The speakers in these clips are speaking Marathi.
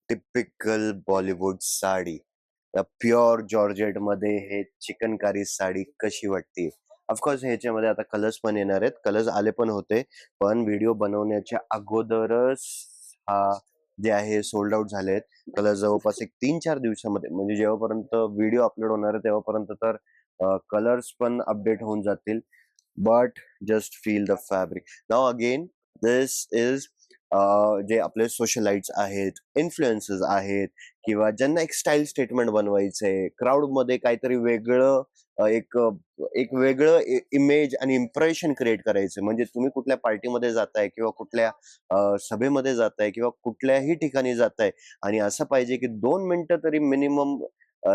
Typical Bollywood sari, pure georgette मध्ये हे चिकनकारी साडी कशी वाटते? ऑफकोर्स ह्याच्यामध्ये आता कलर्स पण येणार आहेत, कलर्स आले पण होते, पण व्हिडिओ बनवण्याच्या अगोदरच हा जे आहे सोल्ड आउट झालेत कलर जवळपास एक 3-4 दिवसामध्ये, म्हणजे जेव्हापर्यंत व्हिडिओ अपलोड होणार आहे तेव्हापर्यंत तर कलर्स पण अपडेट होऊन जातील. But just feel the fabric now again. This is जे आपले सोशलाइट्स आहेत, इन्फ्लुएन्सर्स आहेत, किंवा ज्यांना एक स्टाईल स्टेटमेंट बनवायचंय, क्राऊडमध्ये काहीतरी वेगळं एक वेगळं इमेज आणि इम्प्रेशन क्रिएट करायचं. म्हणजे तुम्ही कुठल्या पार्टीमध्ये जाताय किंवा कुठल्या सभेमध्ये जाताय किंवा कुठल्याही ठिकाणी जाताय आणि असं पाहिजे की 2 मिनिटं तरी मिनिमम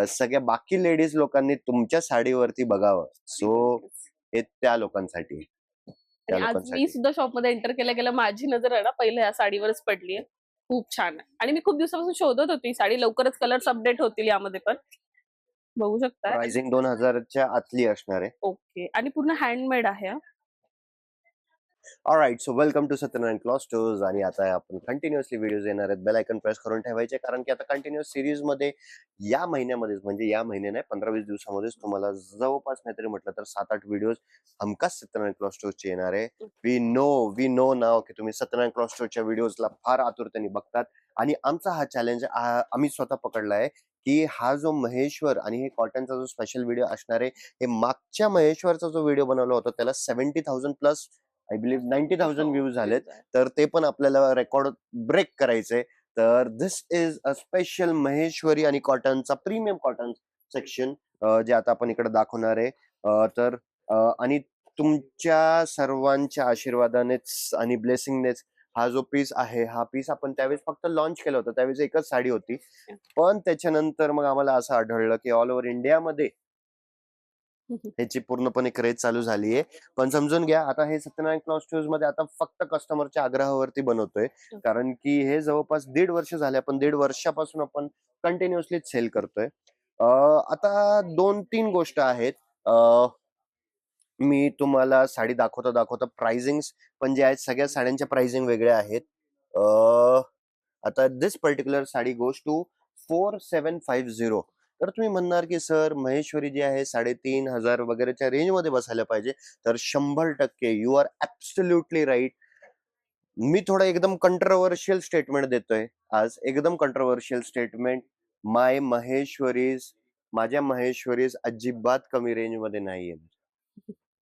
सगळ्या बाकी लेडीज लोकांनी तुमच्या साडीवरती बघावं. सो हे त्या लोकांसाठी आहे. आणि त्या आज मी लोकांसाठी. सुद्धा शॉपमध्ये एंटर केल्या गेल्या माझी नजर आहे ना पहिल्या या साडीवरच पडलीये. खूप छान आहे आणि मी खूप दिवसापासून शोधत होती साडी. लवकरच कलर्स अपडेट होतील यामध्ये पण. बघू शकताय. प्राइसिंग 2000च्या आतली असणार आहे. ओके आणि पूर्ण हँडमेड आहे हा. Alright, so welcome to Satyanarayan cloth stores. आणि आता आपण कंटिन्युअसली व्हिडिओज येणार आहेत. बेल आयकॉन प्रेस करून ठेवायचे, कारण की आता कंटिन्युअस सिरीज मध्ये या महिन्यामध्येच, म्हणजे या महिने नाही 15-20 दिवसामध्येच तुम्हाला जवळपास नाहीतरी म्हटलं तर 7-8 व्हिडिओज हमखास सत्यनारायण क्लॉथ स्टोअर्सचे येणार आहे. वी नो नाव की तुम्ही सत्यनारायण क्लॉथ स्टोअर्सच्या व्हिडिओजला फार आतुरतेने बघतात. आणि आमचा हा चॅलेंज आम्ही स्वतः पकडलाय की हा जो महेश्वर आणि हे कॉटनचा जो स्पेशल व्हिडिओ असणार आहे, हे मागच्या महेश्वरचा जो व्हिडिओ बनवला होता त्याला 70,000 प्लस, आय बिलीव्ह 90,000 व्ह्यूज झालेत. तर ते पण आपल्याला रेकॉर्ड ब्रेक करायचंय. तर दिस इज अ स्पेशल महेश्वरी आणि कॉटनचा प्रीमियम कॉटन सेक्शन, जे आता आपण इकडे दाखवणार आहे. तर आणि तुमच्या सर्वांच्या आशीर्वादानेच आणि ब्लेसिंगनेच हा जो पीस आहे, हा पीस आपण त्यावेळेस फक्त लॉन्च केलं होतं. त्यावेळेस एकच साडी होती. पण त्याच्यानंतर मग आम्हाला असं आढळलं की ऑल ओव्हर इंडियामध्ये ह्याची पूर्णपणे क्रेज चालू झालीये. पण समजून घ्या, आता हे सत्यनारायण क्लॉथ स्टोअर्स मध्ये आता फक्त कस्टमरच्या आग्रहावरती बनवतोय, कारण की हे जवळपास 1.5 वर्ष झाले. आपण 1.5 वर्षापासून आपण कंटिन्युअसली सेल करतोय. आता 2-3 गोष्ट आहेत. मी तुम्हाला साडी दाखवता दाखवता प्राइसिंग पण जे आहेत सगळ्या साड्यांच्या प्राइसिंग वेगळ्या आहेत. आता दिस पर्टिक्युलर साडी गोज टू 4750. तर तुम्ही म्हणणार की सर महेश्वरी जी आहे 3,500 वगैरेच्या रेंज मध्ये बसायला पाहिजे. तर 100% यू आर ऍब्सोल्युटली राईट. मी थोडं एकदम कंट्रोवर्शियल स्टेटमेंट देतोय आज, एकदम कंट्रोवर्शियल स्टेटमेंट. माझ्या महेश्वरीज अजिबात कमी रेंज मध्ये नाहीये.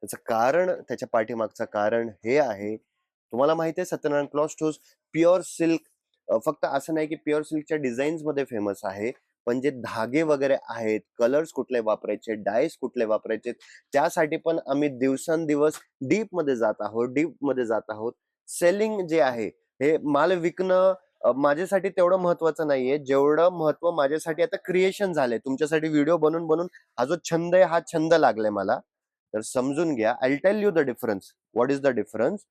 त्याचं कारण, त्याच्या पाठीमागचं कारण हे आहे, तुम्हाला माहिती आहे Satyanarayan cloth stores pure silk, फक्त असं नाही की प्युअर सिल्कच्या डिझाईन्स मध्ये फेमस आहे, पण जे धागे वगैरे आहेत, कलर्स कुठले वापरायचे, डायस कुठले वापरायचे, त्यासाठी पण आम्ही दिवसेंदिवस डीप मध्ये जात आहोत. सेलिंग जे आहे, हे माल विकणं माझ्यासाठी तेवढं महत्वाचं नाहीये जेवढं महत्व माझ्यासाठी आता क्रिएशन झालंय. तुमच्यासाठी व्हिडिओ बनवून बनवून हा जो छंद आहे, हा छंद लागलाय मला. तर समजून घ्या. I tell you the difference. What is the difference?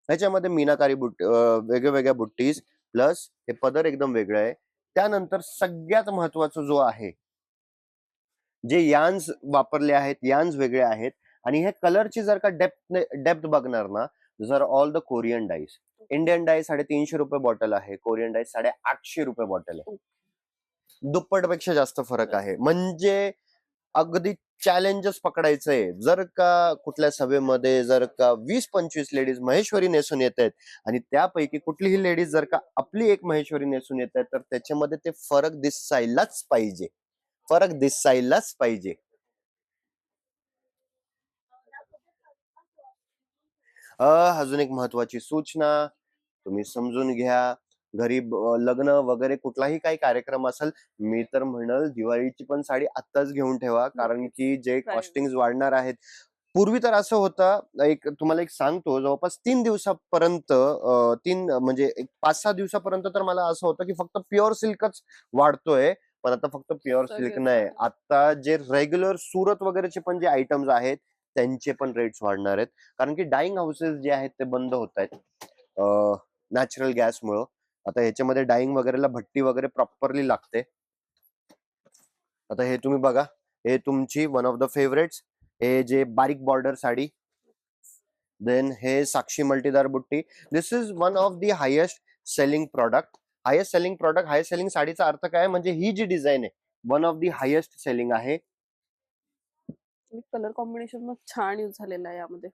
ह्याच्यामध्ये मीनाकारी वेगवेगळ्या बुट्टीज, प्लस हे पदर एकदम वेगळं आहे. त्यानंतर सगळ्यात महत्वाचं जो आहे, जे यान्स वापरले आहेत, यान्स वेगळे आहेत. आणि हे कलरची जर का डेप्थ बघणार ना, जर all the Korean dyes, Indian dye 350 रुपये बॉटल आहे, कोरियन डाय 850 रुपये बॉटल आहे. दुप्पटपेक्षा जास्त फरक आहे. म्हणजे अगदी चॅलेंजच पकडायचंय. जर का कुठल्या सभेमध्ये जर का 20-25 लेडीज महेश्वरी नेसून येत आहेत आणि त्यापैकी कुठलीही लेडीज जर का आपली एक महेश्वरी नेसून येत आहेत, तर त्याच्यामध्ये ते फरक दिसायलाच पाहिजे. फरक दिसायलाच पाहिजे. अजून एक महत्वाची सूचना तुम्ही समजून घ्या. घरी लग्न वगैरे कुठलाही काही कार्यक्रम असेल, मी तर म्हणल दिवाळीची पण साडी आत्ताच घेऊन ठेवा, कारण की जे कॉस्टिंग वाढणार आहेत. पूर्वी तर असं होतं, तुम्हाला एक सांगतो, जवळपास 3 दिवसापर्यंत 3 म्हणजे एक 5-6 दिवसापर्यंत तर मला असं होतं की फक्त प्युअर सिल्कच वाढतोय. पण आता फक्त प्युअर सिल्क नाही, आता जे रेग्युलर सुरत वगैरेचे पण जे आयटम्स आहेत त्यांचे पण रेट्स वाढणार आहेत. कारण की डाईंग हाऊसेस जे आहेत ते बंद होत आहेत नॅचरल गॅसमुळं. आता ह्याच्यामध्ये डाईंग वगैरेला भट्टी वगैरे प्रॉपरली लागते. आता हे तुम्ही बघा, हे तुमची वन ऑफ द फेवरेट्स, हे जे बारीक बॉर्डर साडी, देन हे साक्षी मल्टीदार बुट्टी. This is one of the highest selling product. Highest selling product, highest selling साडीचा अर्थ काय म्हणजे ही जी डिझाईन आहे one of the highest selling आहे. कलर कॉम्बिनेशन मग छान यूज झालेला आहे यामध्ये.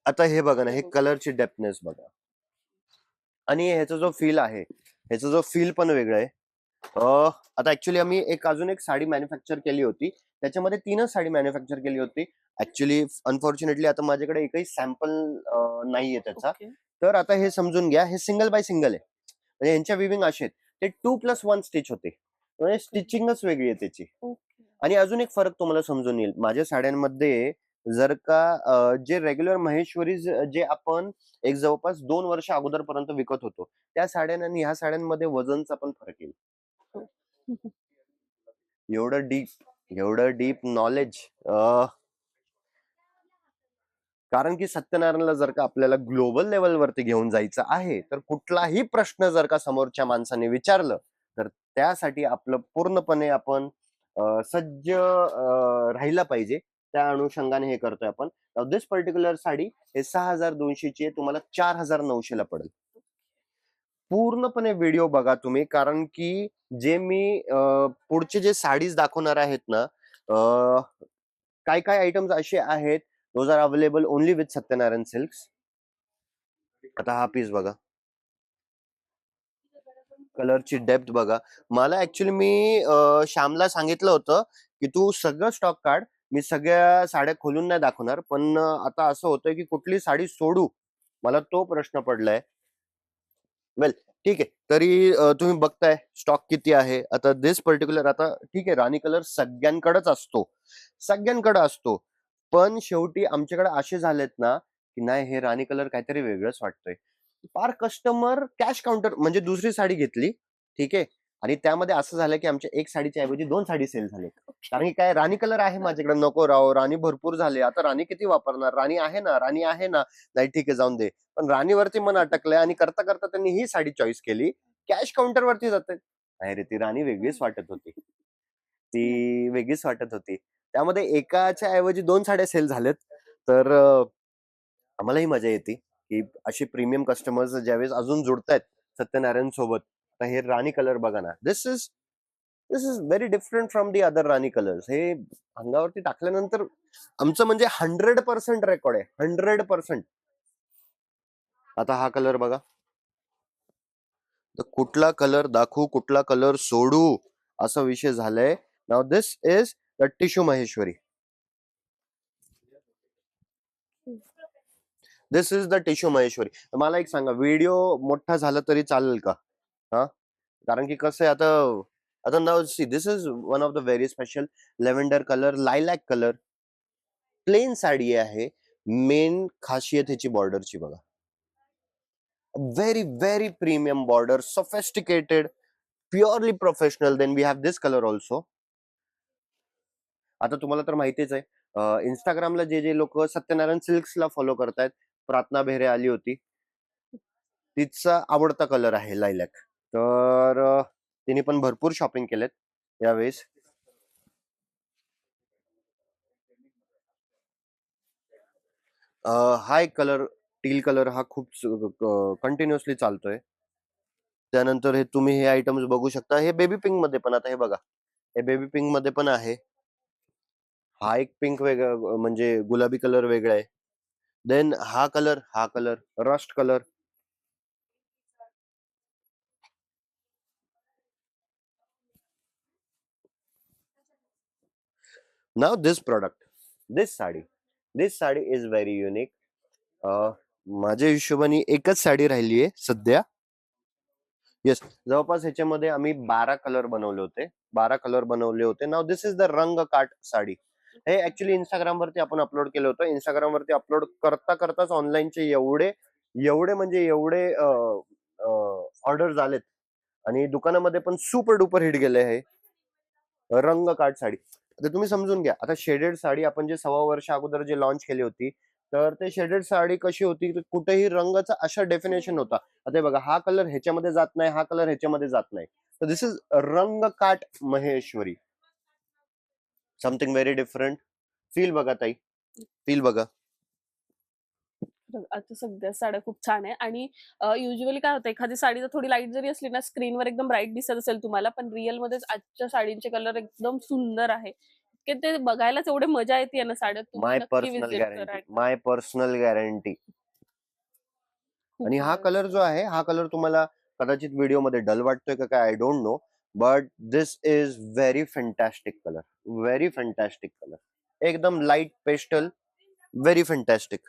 आता हे बघा ना, हे हे बघू. कलरची डेप्थनेस बघा आणि ह्याचा जो फील आहे, ह्याचा जो फील पण वेगळा आहे. आता ऍक्च्युली आम्ही अजून एक साडी मॅन्युफॅक्चर केली होती. त्याच्यामध्ये 3च साडी मॅन्युफॅक्चर केली होती. ऍक्च्युली अनफॉर्च्युनेटली आता माझ्याकडे एकही सॅम्पल नाहीये त्याचा. ओके. तर आता हे समजून घ्या, हे सिंगल बाय सिंगल आहे. म्हणजे यांच्या विविंग असे आहेत. ते 2+1 स्टिच होते. म्हणजे स्टिचिंगच वेगळी आहे त्याची. ओके. आणि अजून एक फरक तुम्हाला समजून येईल. माझ्या साड्यांमध्ये जर का जे रेग्युलर महेश्वरी जे आपण एक जवळपास 2 वर्ष अगोदरपर्यंत विकत होतो, त्या साड्या आणि ह्या साड्यांमध्ये वजनचा पण फरक येईल. हो. एवढं डीप नॉलेज. कारण की सत्यनारायणला जर का आपल्याला ग्लोबल लेवलवरती घेऊन जायचं आहे, तर कुठलाही प्रश्न जर का समोरच्या माणसाने विचारलं, तर त्यासाठी आपलं पूर्णपणे आपण सज्ज राहिला पाहिजे. त्या अनुषंगाने हे करतोय आपण. दिस पर्टिक्युलर साडी हे 6,200 ची आहे. तुम्हाला 4,900 ला पडेल. पूर्णपणे व्हिडिओ बघा तुम्ही, कारण की जे मी पुढचे जे साडीज दाखवणार आहेत ना, काय काय आयटम्स असे आहेत, those are available only with Satyanarayan silks. आता हा पीस बघा, कलरची डेप्थ बघा. मला ऍक्च्युली मी श्यामला सांगितलं होतं की तू सगळं स्टॉक काढ, मी सगळ्या साड्या खोलून नाही दाखवणार, पण आता असं होतंय की कुठली साडी सोडू, मला तो प्रश्न पडलाय. वेल ठीक आहे. तरी तुम्ही बघताय स्टॉक किती आहे. आता दिस पर्टिक्युलर, आता ठीक आहे, राणी कलर सगळ्यांकडेच असतो, सगळ्यांकडे असतो. पण शेवटी आमच्याकडे असे झालेत ना, की नाही हे राणी कलर काहीतरी वेगळंच वाटतंय. फार कस्टमर कॅश काउंटर म्हणजे दुसरी साडी घेतली, ठीक आहे, आणि त्यामध्ये असं झालं की आमच्या एक साडीच्या ऐवजी 2 साडी सेल झाले. कारण की काय, राणी कलर आहे माझ्याकडे, नको राव, राणी भरपूर झाले, आता राणी किती वापरणार, राणी आहे ना, राणी आहे ना, नाही ठीक आहे जाऊन दे. पण राणीवरती मन अटकलंय आणि करता करता त्यांनी ही साडी चॉईस केली. कॅश काउंटर वरती जाते, नाही रे ती राणी वेगळीच वाटत होती, ती वेगळीच वाटत होती. त्यामध्ये एकाच्या ऐवजी 2 साड्या सेल झाल्यात. तर आम्हालाही मजा येते की असे प्रीमियम कस्टमर्स ज्यावेळेस अजून जुडतायत सत्यनारायण सोबत. तर हे राणी कलर बघा ना, this is very different from the other rani colours. हे अंगावरती टाकल्यानंतर आमचं म्हणजे 100% रेकॉर्ड आहे, 100%. आता हा कलर बघा, तर कुठला कलर दाखवू कुठला कलर सोडू असा विषय झालाय. Now this is the tissue Maheshwari. This is the tissue Maheshwari. मला एक सांगा, व्हिडिओ मोठा झाला तरी चालेल का? हा, कारण की कसं आहे, आता आता now see, this is one of the very special lavender colour, lilac colour, plain sari आहे. मेन खासियत ह्याची बॉर्डरची बघा, very very premium border, sophisticated, purely professional. Then we have this colour also. आता तुम्हाला तर माहितीच आहे, इंस्टाग्रामला जे जे लोक सत्यनारायण सिल्क्सला फॉलो करतायत, प्रार्थना बेहरे आली होती, तिचा आवडता कलर आहे लायलॅक. तर तिने पण भरपूर शॉपिंग केलेत यावेळेस. हा एक कलर, टील कलर, हा खूप कंटिन्युअसली चालतोय. त्यानंतर हे तुम्ही हे आयटम्स बघू शकता, हे बेबी पिंक मध्ये पण, आता हे बघा, हे बेबी पिंक मध्ये पण आहे. हा एक पिंक वेगळा म्हणजे गुलाबी कलर वेगळा आहे. देन हा colour rust colour. Now this product, this sari is very unique. माझ्या हिशोबाने एकच साडी राहिली आहे सध्या. येस, जवळपास ह्याच्यामध्ये आम्ही 12 कलर बनवले होते, 12 कलर बनवले होते. नाव दिस इज द रंग काट साडी. हे ऍक्च्युली इंस्टाग्राम वरती आपण अपलोड केलं होतं. इंस्टाग्राम वरती अपलोड करता करताच ऑनलाईनचे एवढे एवढे म्हणजे एवढे ऑर्डर आलेत आणि दुकानामध्ये पण सुपर डुपर हिट गेले हे रंग काट साडी. आता तुम्ही समजून घ्या, आता शेडेड साडी आपण जे 1.25 वर्ष अगोदर जे लॉन्च केली होती, तर ते शेडेड साडी कशी होती, की कुठेही रंगाचा अशा डेफिनेशन होता. आता हे बघा, हा कलर ह्याच्यामध्ये जात नाही, हा कलर ह्याच्यामध्ये जात नाही. तर दिस इज रंग काट Maheshwari, something very different. Feel बघा ताई, फील बघा. आता सगळ्या साड्या खूप छान आहे आणि युजुअली काय होतं एखादी साडी जर थोडी लाईट जरी असली ना स्क्रीनवर एकदम ब्राईट दिसत असेल तुम्हाला, पण रिअल मध्येच आजच्या साडींचे कलर एकदम सुंदर आहे. की ते बघायलाच एवढे मजा येते ना साड्या. तुम्ही माय नक्की पर्सनल व्हिजिट करा गॅरंटी, एकदा. माय पर्सनल गॅरंटी. खूप आणि हा मस्त. कलर जो आहे, हा कलर तुम्हाला कदाचित व्हिडिओमध्ये डल वाटतोय का काय, I don't know, but this is very fantastic colour, very fantastic colour. एकदम लाईट पेस्टल, व्हेरी फॅन्टॅस्टिक.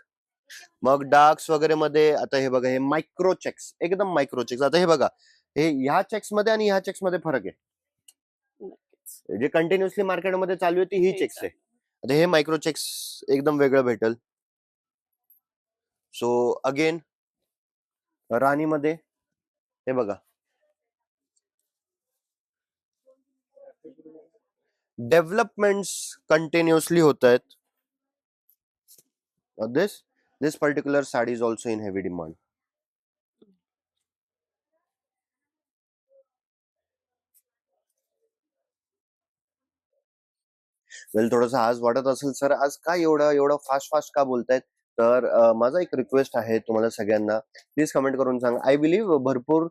मग डार्क्स वगैरे मध्ये आता हे बघा, हे मायक्रो चेक्स, एकदम मायक्रो चेक्स. आता हे बघा, हे ह्या चेक्स मध्ये आणि ह्या चेक्स मध्ये फरक आहे. नक्कीच. जे कंटिन्युअसली मार्केटमध्ये चालू आहे ती ही हे चेक्स आहे. चालेल. आता हे मायक्रो चेक्स एकदम वेगळं भेटल. सो अगेन राणीमध्ये हे बघा, डेव्हलपमेंट्स कंटिन्युअसली होत आहेत. This particular sari is also in heavy demand. वेल थोडंसं आज वाटत असेल सर आज काय एवढं एवढं फास्ट फास्ट का बोलतायत, तर माझा एक रिक्वेस्ट आहे तुम्हाला सगळ्यांना, प्लीज कमेंट करून सांगा. आय बिलीव्ह भरपूर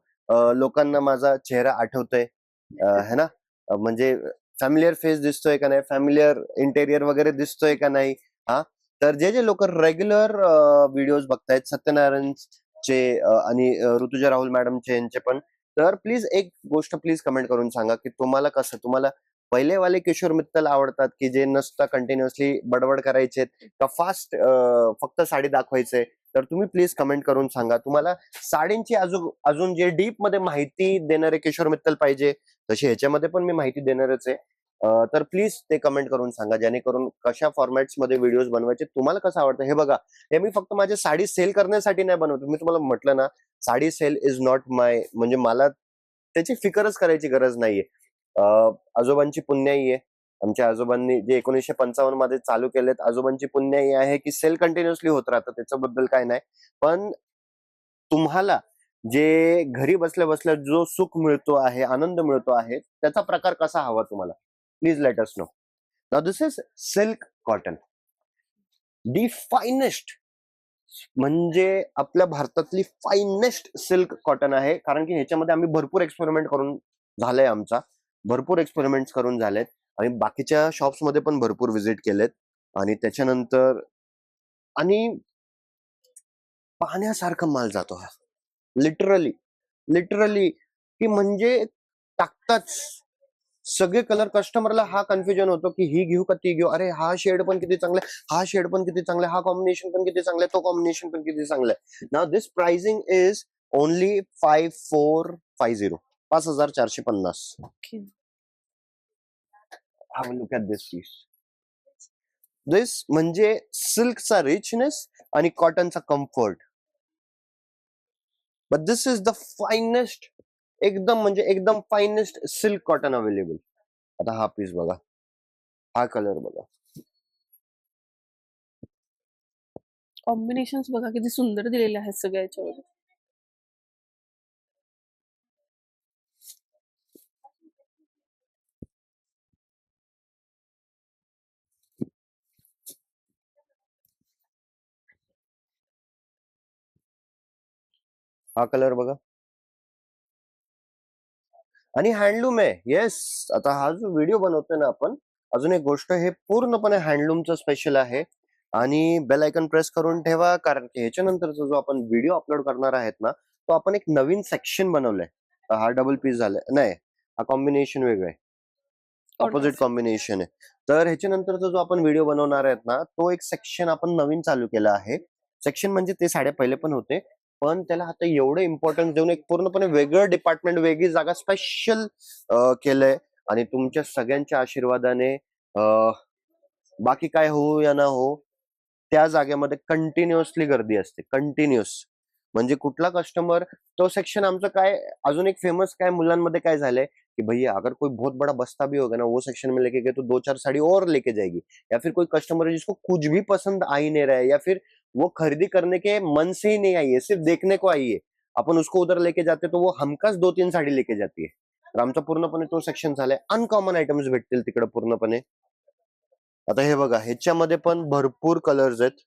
लोकांना माझा चेहरा आठवतोय, है ना? म्हणजे फॅमिलियर फेस दिसतोय का नाही, फॅमिलियर इंटेरियर वगैरे दिसतोय का नाही. हा, तर जे जे लोक रेग्युलर व्हिडिओज बघतायत सत्यनारायणचे आणि ऋतुजा राहुल मॅडमचे यांचे पण, तर प्लीज एक गोष्ट प्लीज कमेंट करून सांगा की तुम्हाला कसं, तुम्हाला पहिलेवाले किशोर मित्तल आवडतात की जे नसता कंटिन्युअसली बडबड करायचे, का फास्ट फक्त साडी दाखवायचे, तर तुम्ही प्लीज कमेंट करून सांगा. तुम्हाला साडींची अजून अजून जे डीप मध्ये माहिती देणारे किशोर मित्तल पाहिजे, तशी ह्याच्यामध्ये पण मी माहिती देणारच आहे. तर प्लीज ते कमेंट करून सांगा, जेणेकरून कशा फॉर्मॅट्स मध्ये व्हिडिओज बनवायचे, तुम्हाला कसं आवडतं. हे बघा, हे मी फक्त माझे साडी सेल करण्यासाठी नाही बनवतो. मी तुम्हाला म्हटलं ना, साडी सेल इज नॉट माय, म्हणजे मला त्याची फिकरच करायची गरज नाहीये. आजोबांची पुण्याई आहे. आमच्या आजोबांनी जे 1955 मध्ये चालू केलेत, आजोबांची पुण्याई आहे की सेल कंटिन्युअसली होत राहतं, त्याच्याबद्दल काय नाही. पण तुम्हाला जे घरी बसल्या बसल्या जो सुख मिळतो आहे, आनंद मिळतो आहे, त्याचा प्रकार कसा हवा तुम्हाला, please let us know. Now this is silk cotton, the finest, म्हणजे आपल्या भारतातली फायनेस्ट सिल्क कॉटन आहे. कारण की ह्याच्यामध्ये आम्ही भरपूर एक्सपेरिमेंट करून झालंय आमचा, भरपूर एक्सपेरिमेंट करून झालेत आणि बाकीच्या शॉप्स मध्ये पण भरपूर व्हिजिट केलेत. आणि त्याच्यानंतर आणि पाहण्यासारखा माल जातो हा, लिटरली, लिटरली, की म्हणजे टाकताच सगळे कलर, कस्टमरला हा कन्फ्युजन होतो की ही घेऊ का ती घेऊ, अरे हा शेड पण किती चांगला आहे, हा शेड पण किती चांगला आहे, हा कॉम्बिनेशन पण किती चांगला आहे, तो कॉम्बिनेशन पण किती चांगला आहे. Now this pricing is only 5450, 5450. Okay. Have a look at this piece. This म्हणजे सिल्कचा रिचनेस आणि कॉटनचा comfort, but this is the finest, एकदम म्हणजे एकदम फायनेस्ट सिल्क कॉटन अवेलेबल. आता हा पीस बघा, हा कलर बघा, कॉम्बिनेशन्स बघा किती सुंदर दिलेले आहेत सगळ्या याच्यावर. हा कलर बघा, आणि हँडलूम आहे. येस, आता हा जो व्हिडिओ बनवतोय ना आपण, अजून एक गोष्ट, हे पूर्णपणे हँडलूमचं स्पेशल आहे. आणि बेल आयकॉन प्रेस करून ठेवा, कारण की ह्याच्यानंतरचा जो आपण व्हिडिओ अपलोड करणार आहेत ना, तो आपण एक नवीन सेक्शन बनवलंय. हा डबल पीस झालाय, नाही हा कॉम्बिनेशन वेगळं आहे, ऑपोजिट कॉन्ट्रास्ट. कॉम्बिनेशन आहे. तर ह्याच्यानंतरचा जो आपण व्हिडिओ बनवणार आहेत ना, तो एक सेक्शन आपण नवीन चालू केला आहे. सेक्शन म्हणजे ते साड्या पहिले पण होते, पण त्याला आता एवढं इम्पॉर्टन्स देऊन एक पूर्णपणे वेगळं डिपार्टमेंट, वेगळी जागा स्पेशल केलंय. आणि तुमच्या सगळ्यांच्या आशीर्वादाने बाकी काय हो या ना हो, त्या जागेमध्ये कंटिन्युअसली गर्दी असते, कंटिन्युअस. म्हणजे कुठला कस्टमर, तो सेक्शन आमचं काय, अजून एक फेमस काय मुलांमध्ये काय झालंय कि भैया अगर कोई बहुत बड़ा बस्ता भी होगा ना, वो सेक्शन में लेके गए तो 2-4 साड़ी और लेके जाएगी. या फिर कोई कस्टमर है जिसको कुछ भी पसंद आ ही नहीं रहा है, या फिर वो खरीदी करने के मन से ही नहीं आई है, सिर्फ देखने को आई है, अपन उसको उधर लेके जाते तो वो हमकाच 2-3 साडी लेके जाती है. तर आमचा पूर्णपणे तो सेक्शन झालाय. अनकॉमन आयटम्स भेटतील तिकडे पूर्णपणे. आता हे बघा, ह्याच्यामध्ये पण भरपूर कलर्स आहेत.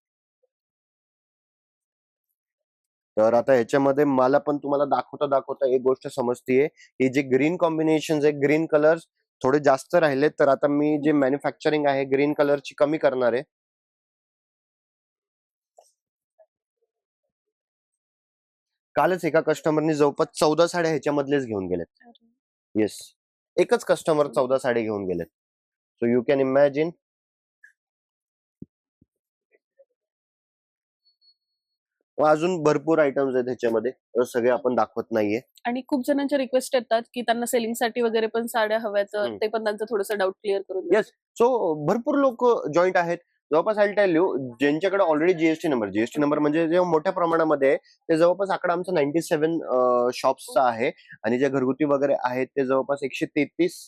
तर आता ह्याच्यामध्ये मला पण तुम्हाला दाखवता एक गोष्ट समजतीये, ही जे ग्रीन कॉम्बिनेशन्स आहे, ग्रीन कलर्स थोडे जास्त राहिलेत, तर आता मी जे मॅन्युफॅक्चरिंग आहे ग्रीन कलरची कमी करणार आहे. कालच एका कस्टमरनी जवळपास 14 साड्या ह्याच्यामधलेच घेऊन गेल्यात. अरे. येस. एकच कस्टमर 14 साडी घेऊन गेलेत. So you can imagine. अजून भरपूर आयटम्स आहेत ह्याच्यामध्ये. सगळे आपण दाखवत नाहीये. आणि खूप जणांच्या रिक्वेस्ट येतात, की त्यांना सेलिंगसाठी वगैरे पण साड्या हव्यात, तर हं. ते पण त्यांचं थोडंसं डाऊट क्लिअर करून द्या. येस. सो भरपूर लोकं जॉइंट आहेत. जवळपास आय विल टेल यू, ज्यांच्याकडे ऑलरेडी जीएसटी नंबर म्हणजे जे मोठ्या प्रमाणामध्ये आहे, ते जवळपास आकडा आमचा 97 शॉप्सचा आहे आणि जे घरगुती वगैरे आहेत ते जवळपास 133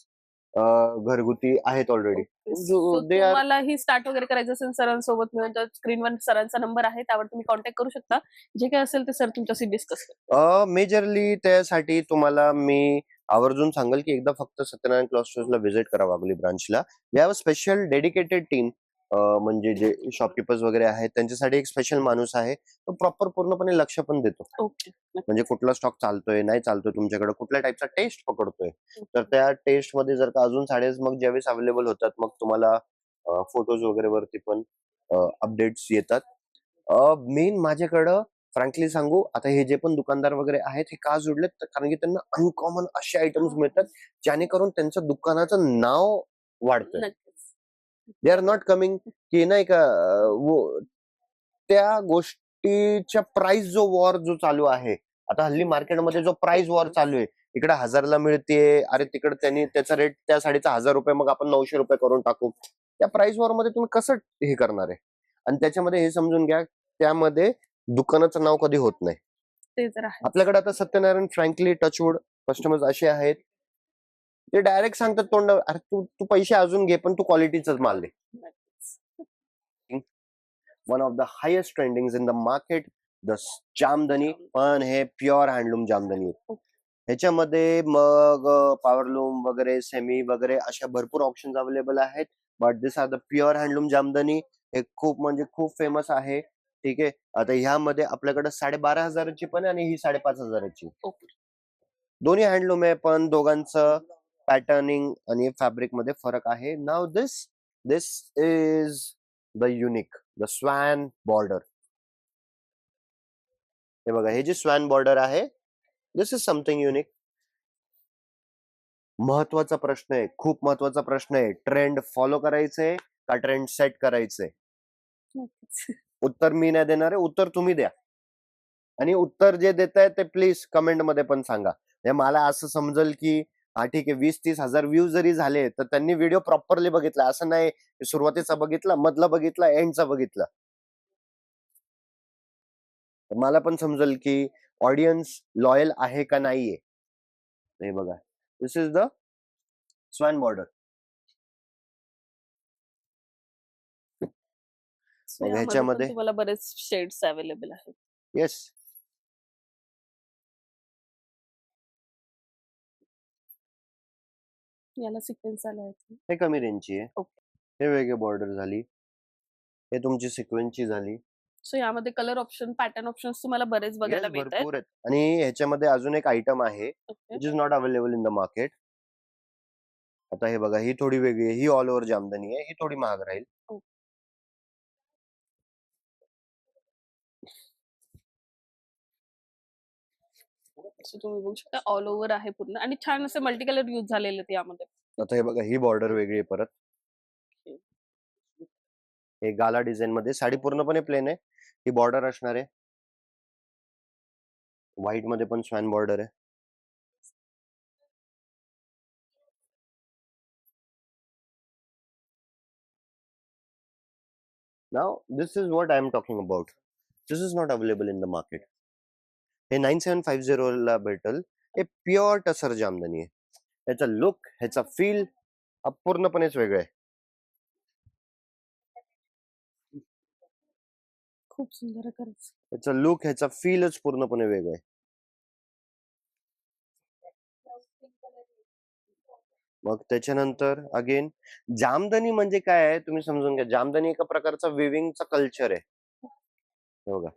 घरगुती आहेत ऑलरेडी. ओके. जो सो दे आर तुम्हालाही स्टार्ट वगैरे करायचं असेल सरांसोबत मिळून, तर स्क्रीनवर सरांचा नंबर आहे. त्यावर तुम्ही कॉन्टॅक्ट करू शकता. जे काही असेल ते सर तुमच्याशी डिस्कस करतील. मेजरली त्यासाठी तुम्हाला मी आवर्जून सांगेल, की एकदा फक्त सत्यनारायण क्लॉथ स्टोअर्सला व्हिजिट करा वाघोली ब्रांचला. We have a special dedicated team. म्हणजे जे शॉपकीपर्स वगैरे आहेत त्यांच्यासाठी एक स्पेशल माणूस आहे. तो प्रॉपर पूर्णपणे लक्ष पण देतो. ओके. म्हणजे कुठला स्टॉक चालतोय, नाही चालतोय तुमच्याकडे, कुठल्या टाईपचा टेस्ट पकडतोय. तर त्या टेस्टमध्ये जर का अजून साड्या मग ज्यावेळेस अवेलेबल होतात, मग तुम्हाला फोटोज वगैरे वरती पण अपडेट्स येतात. मेन माझ्याकडं फ्रँकली सांगू, आता हे जे पण दुकानदार वगैरे आहेत हे का जुडलेत, तर कारण की त्यांना अनकॉमन असे आयटम्स मिळतात, जेणेकरून त्यांचं दुकानाचं नाव वाढतंय. नक्कीच. दे आर नॉट कमिंग की नाही का त्या गोष्टीच्या प्राइस जो वॉर जो चालू आहे, आता हल्ली मार्केटमध्ये जो प्राइस वॉर चालू आहे, इकडे 1000ला मिळतेय, अरे तिकडे त्यांनी त्याचा रेट त्या साडीचा ₹1000 मग आपण ₹900 करून टाकू. त्या प्राइस वॉर मध्ये तुम्ही कसं हे करणार आहे? आणि त्याच्यामध्ये हे समजून घ्या, त्यामध्ये दुकानाचं नाव कधी होत नाही. ते तर आहेच. आपल्याकडे आता सत्यनारायण फ्रँकली टचवूड कस्टमर्स असे आहेत, ते डायरेक्ट सांगतात तोंडावर, "अरे तू तू पैसे अजून घे, पण तू क्वालिटीचाच माल दे." नक्कीच. One of the highest trending in the market, the Jamdani, पण हे प्युअर हँडलूम जामदनी आहेत. ओके. ह्याच्यामध्ये मग पॉवरलूम वगैरे, सेमी वगैरे अशा भरपूर ऑप्शन्स अवेलेबल आहेत. But this are the pure handloom jamdani. हे खूप म्हणजे खूप फेमस आहे. ठीक आहे. आता ह्यामध्ये आपल्याकडे 12,500 ची पण आहे आणि ही 5,500 ची. ओके. दोन्ही हँडलूम आहे, पण दोघांचं पॅटर्निंग आणि फॅब्रिक मध्ये फरक आहे. Now this this is the unique, the swan border. हे बघा, हे जे स्वॅन बॉर्डर आहे, दिस इज समथिंग युनिक. महत्वाचा प्रश्न आहे, खूप महत्वाचा प्रश्न आहे. ट्रेंड फॉलो करायचंय का ट्रेंड सेट करायचंय? नक्कीच. उत्तर मी नाही देणार आहे, उत्तर तुम्ही द्या. आणि उत्तर जे देताय ते प्लीज कमेंट मध्ये पण सांगा. म्हणजे मला असं समजेल की हा ठीक आहे, 20-30 हजार व्ह्यूज जरी झाले तर त्यांनी व्हिडिओ प्रॉपरली बघितला. असं नाही की सुरुवातीचा बघितला, मधला बघितला, एंडचा बघितला. तर मला पण समजेल की ऑडियन्स लॉयल आहे का नाहीये. हे बघा, दिस is the swan border. So मग यामध्ये पण ह्याच्यामध्ये तुम्हाला बरेच शेड्स अवेलेबल आहेत. येस, याला सिक्वेन्स आला आहे. हे कमी रेंजची आहे. ओके. हे वेगळी बॉर्डर झाली. हे तुमची सिक्वेन्सची झाली. सो यामध्ये कलर ऑप्शन, पॅटर्न ऑप्शन्स तुम्हाला बरेच बघायला येस, मिळतायत. भरपूर आहेत. आणि ह्याच्यामध्ये अजून एक आयटम आहे, okay. Which is not available in the market. आता हे बघा, ही थोडी वेगळी आहे. ही ऑल ओव्हर जामदानी आहे. ही थोडी महाग राहील. ओके. सो तुम्ही बघू शकता ऑल ओव्हर आहे पूर्ण आणि छान असे मल्टी कलर यूज झालेले आहेत यामध्ये. आता हे बघा, ही बॉर्डर वेगळी आहे परत. हे गाला डिझाइन मध्ये, साडी पूर्णपणे प्लेन आहे. ही बॉर्डर असणार आहे. व्हाईट मध्ये पण स्वॅन बॉर्डर आहे. Now this is what I am talking about. This is not available in the market. हे 9750 ला भेटल. हे प्युअर टसर जामदानी आहे. ह्याचा लुक, ह्याचा फील पूर्णपणेच वेगळं आहे. खूप सुंदर आहे खरंच. ह्याचा लुक, ह्याचा फीलच पूर्णपणे वेगळं आहे. मग त्याच्यानंतर अगेन जामदानी म्हणजे काय आहे तुम्ही समजून घ्या. जामदानी एका प्रकारचा विविंगचा कल्चर आहे. हे बघा,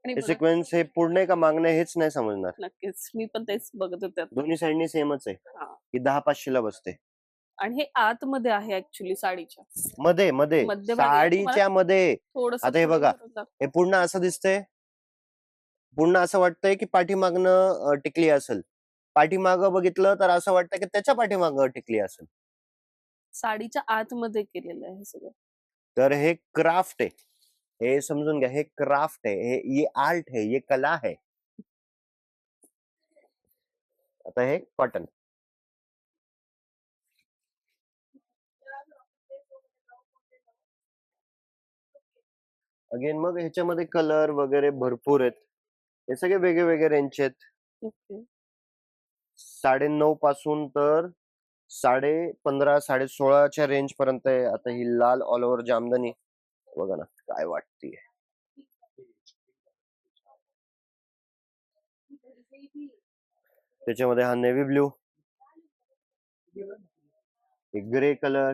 आणि हे बघा सिक्वेन्स हे पुढणे का मागणे हेच नाही समजणार. नक्कीच. मी पण तेच बघत होते आता. दोन्ही साइडनी सेमच आहे. हां. ही 10-500 ला बसते. आणि हे आतमध्ये आहे ॲक्चुअली साडीच्या. मध्ये मध्यभागी आहे. तुम्हाला साडीच्या मध्ये. थोडंसं आता हे पुढे बघा, करून दाखवते. हे पूर्ण असं दिसतंय. पूर्ण असं वाटतंय की पाठीमागनं टिकली असेल. पाठीमागं बघितलं तर असं वाटतं की त्याच्या पाठीमागं टिकली असेल. साडीच्या आतमध्ये केलेलं आहे हे सगळं. तर हे क्राफ्ट आहे. हे समजून घ्या, हे क्राफ्ट आहे. ये आर्ट है, ये कला है. आता हे कॉटन. अगेन मग ह्याच्यामध्ये कलर वगैरे भरपूर आहेत. हे सगळे वेगळे रेंजचे आहेत. ओके. 9.5 पासून तर 15.5, 16.5 च्या रेंज पर्यंत आहे. आता ही लाल ऑल ओव्हर जामदानी बघा ना काय वाटतीये. त्याच्यामध्ये हा navy blue, grey colour,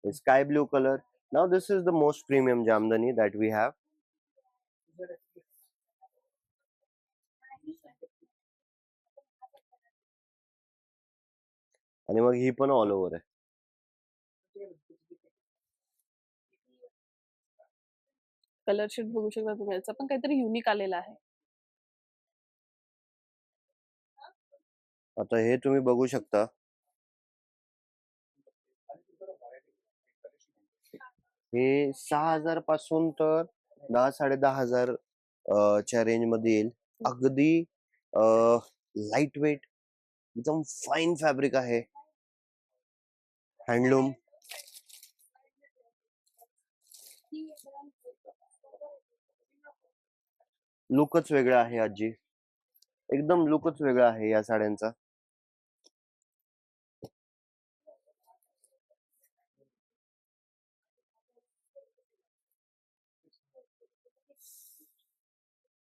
sky blue colour. Now this is the most premium jamdani that we have. आणि मग ही पण ऑल ओव्हर आहे. कलर शेड बघू शकता तुम्ही. याचा पण काहीतरी युनिक आलेला आहे. आता हे तुम्ही बघू शकता. हे 6,000 पासून तर 10-10,500 च्या रेंज मध्ये येईल. अगदी लाईट वेट, एकदम फाईन फॅब्रिक आहे. हँडलूम. लुकच वेगळा आहे आजी. एकदम लुकच वेगळा आहे या साड्यांचा.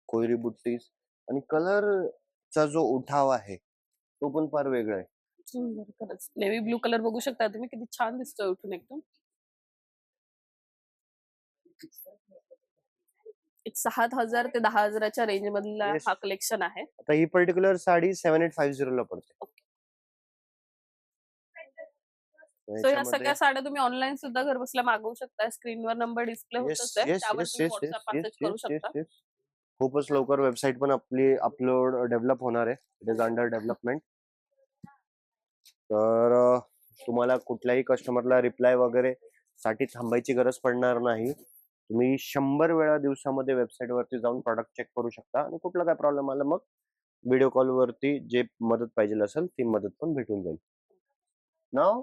कोयरी बुट्टीस आणि कलरचा जो उठाव आहे तो पण फार वेगळा आहे. सुंदर खरंच. नेव्ही ब्लू कलर बघू शकता तुम्ही किती छान दिसतोय उठून एकदम. एक 7,000 ते 10,000 च्या रेंज मधला Yes. हा कलेक्शन आहे. आता ही पर्टिक्युलर साडी 7850 ला पडते. सो या सगळ्या साड्या तुम्ही ऑनलाईन सुद्धा घर बसल्या मागवू शकता. स्क्रीनवर नंबर डिस्प्ले येस होतच आहे. येस त्यावर येस तुम्ही yes yes WhatsApp yes message करू येस येस शकता. येस. खूपच लवकर वेबसाईट पण आपली डेव्हलप होणार आहे. It is under development. तर तुम्हाला कुठल्याही कस्टमरला रिप्लाय वगैरे साठी थांबायची गरज पडणार नाही. तुम्ही 100 वेळा दिवसामध्ये वेबसाईट वरती जाऊन प्रॉडक्ट चेक करू शकता आणि कुठला काय प्रॉब्लेम आला मग व्हिडिओ कॉल वरती जे मदत पाहिजे असेल ती मदत पण भेटून जाईल. नाउ